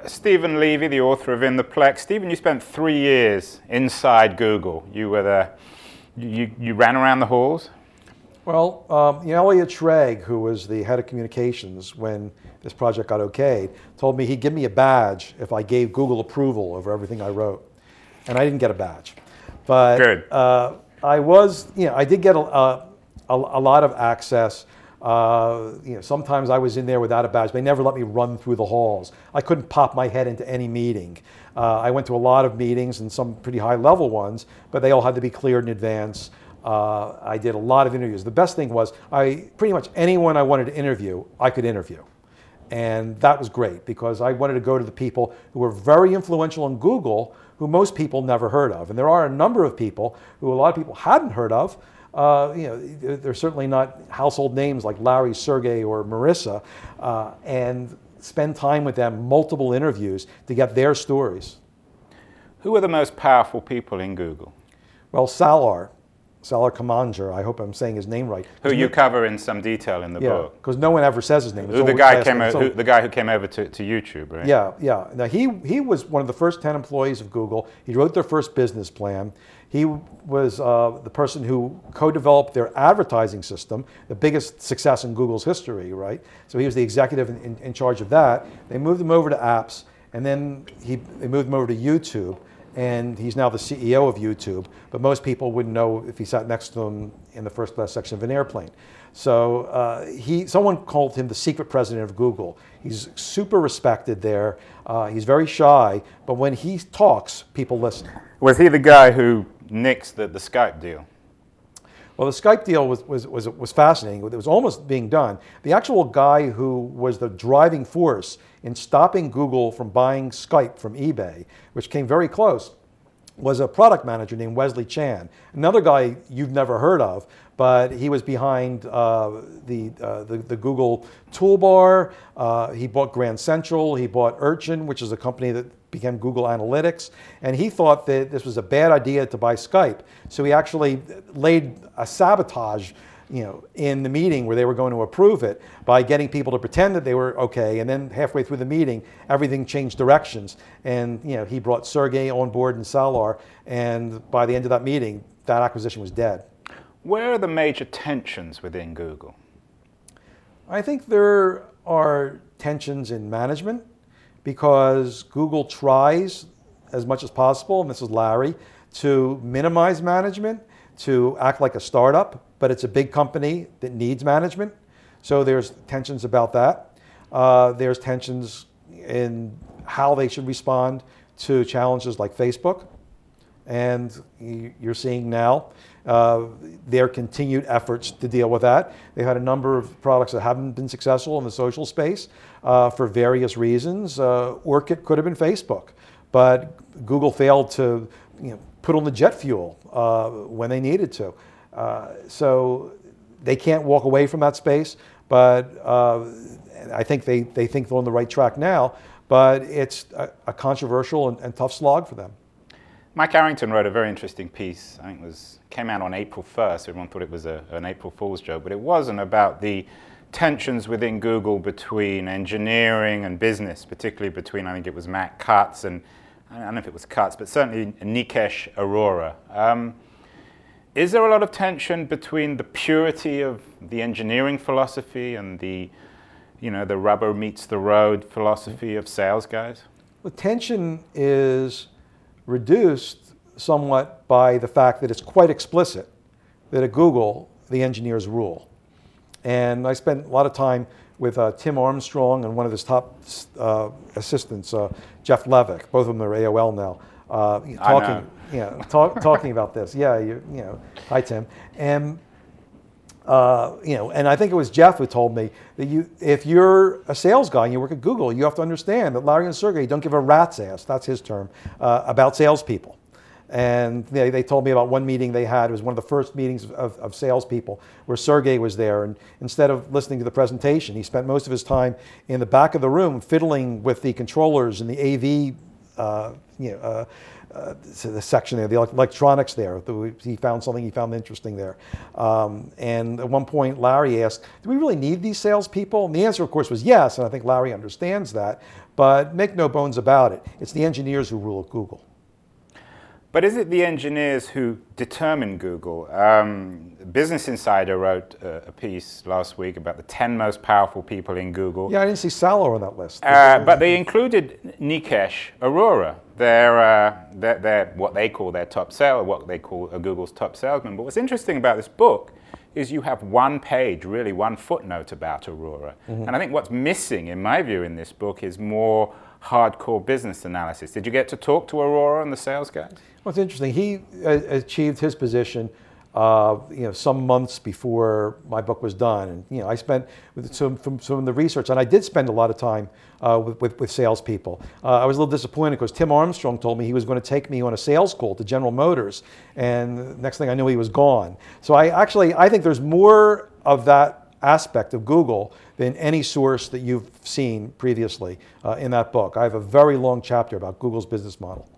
Steven Levy, the author of In the Plex. Steven, you spent 3 years inside Google. You were you ran around the halls? Well, Elliot Schrag, who was the head of communications when this project got okayed, told me he'd give me a badge if I gave Google approval over everything I wrote. And I didn't get a badge. But good. I did get a lot of access. Sometimes I was in there without a badge. They never let me run through the halls. I couldn't pop my head into any meeting. I went to a lot of meetings and some pretty high level ones, but they all had to be cleared in advance. I did a lot of interviews. The best thing was pretty much anyone I wanted to interview, I could interview. And that was great because I wanted to go to the people who were very influential in Google, who most people never heard of. And there are a number of people who a lot of people hadn't heard of. They're certainly not household names like Larry, Sergey, or Marissa, and spend time with them, multiple interviews to get their stories. Who are the most powerful people in Google? Well, Salar Kamanger, I hope I'm saying his name right. Who you cover in some detail in the book. Because no one ever says his name. The guy who came over to YouTube, right? Yeah. Now he was one of the first 10 employees of Google. He wrote their first business plan. He was the person who co-developed their advertising system, the biggest success in Google's history, right? So he was the executive in charge of that. They moved him over to apps, and then they moved him over to YouTube. And he's now the CEO of YouTube, but most people wouldn't know if he sat next to him in the first class section of an airplane. So someone called him the secret president of Google. He's super respected there. He's very shy, but when he talks, people listen. Was he the guy who nixed the Skype deal? Well, the Skype deal was fascinating. It was almost being done. The actual guy who was the driving force in stopping Google from buying Skype from eBay, which came very close, was a product manager named Wesley Chan. Another guy you've never heard of, but he was behind the Google toolbar. He bought Grand Central. He bought Urchin, which is a company that became Google Analytics. And he thought that this was a bad idea to buy Skype. So he actually laid a sabotage in the meeting where they were going to approve it by getting people to pretend that they were okay, and then halfway through the meeting, everything changed directions. And he brought Sergey on board and Salar, and by the end of that meeting, that acquisition was dead. Where are the major tensions within Google? I think there are tensions in management because Google tries as much as possible, and this is Larry, to minimize management, to act like a startup, but it's a big company that needs management. So there's tensions about that. There's tensions in how they should respond to challenges like Facebook. And you're seeing now their continued efforts to deal with that. They've had a number of products that haven't been successful in the social space for various reasons. Orkut could have been Facebook, but Google failed to put on the jet fuel when they needed to. So they can't walk away from that space, but I think they think they're on the right track now, but it's a controversial and tough slog for them. Mike Arrington wrote a very interesting piece, I think came out on April 1st. Everyone thought it was an April Fool's joke, but it wasn't, about the tensions within Google between engineering and business, particularly between, I think it was Matt Cutts and, I don't know if it was Cutts, but certainly Nikesh Arora. Is there a lot of tension between the purity of the engineering philosophy and the rubber meets the road philosophy of sales guys? The tension is reduced somewhat by the fact that it's quite explicit that at Google, the engineers rule. And I spent a lot of time with Tim Armstrong and one of his top assistants, Jeff Levick. Both of them are AOL now. Talking about this. Hi Tim. And and I think it was Jeff who told me that if you're a sales guy and you work at Google, you have to understand that Larry and Sergey don't give a rat's ass, that's his term, about salespeople. And they told me about one meeting they had. It was one of the first meetings of salespeople where Sergey was there. And instead of listening to the presentation, he spent most of his time in the back of the room fiddling with the controllers and the AV the section there, the electronics there. He found something he found interesting there. And at one point, Larry asked, do we really need these salespeople? And the answer, of course, was yes, and I think Larry understands that. But make no bones about it, it's the engineers who rule at Google. But is it the engineers who determine Google? Business Insider wrote a piece last week about the 10 most powerful people in Google. Yeah, I didn't see Salo on that list. But they included Nikesh Arora. They're what they call their top seller, what they call Google's top salesman. But what's interesting about this book is you have one page, really one footnote about Arora. Mm-hmm. And I think what's missing, in my view, in this book is more hardcore business analysis. Did you get to talk to Arora and the sales guys? Well, it's interesting. He achieved his position, some months before my book was done, and I spent some of the research, and I did spend a lot of time with salespeople. I was a little disappointed because Tim Armstrong told me he was going to take me on a sales call to General Motors, and the next thing I knew, he was gone. So I think there's more of that aspect of Google than any source that you've seen previously in that book. I have a very long chapter about Google's business model.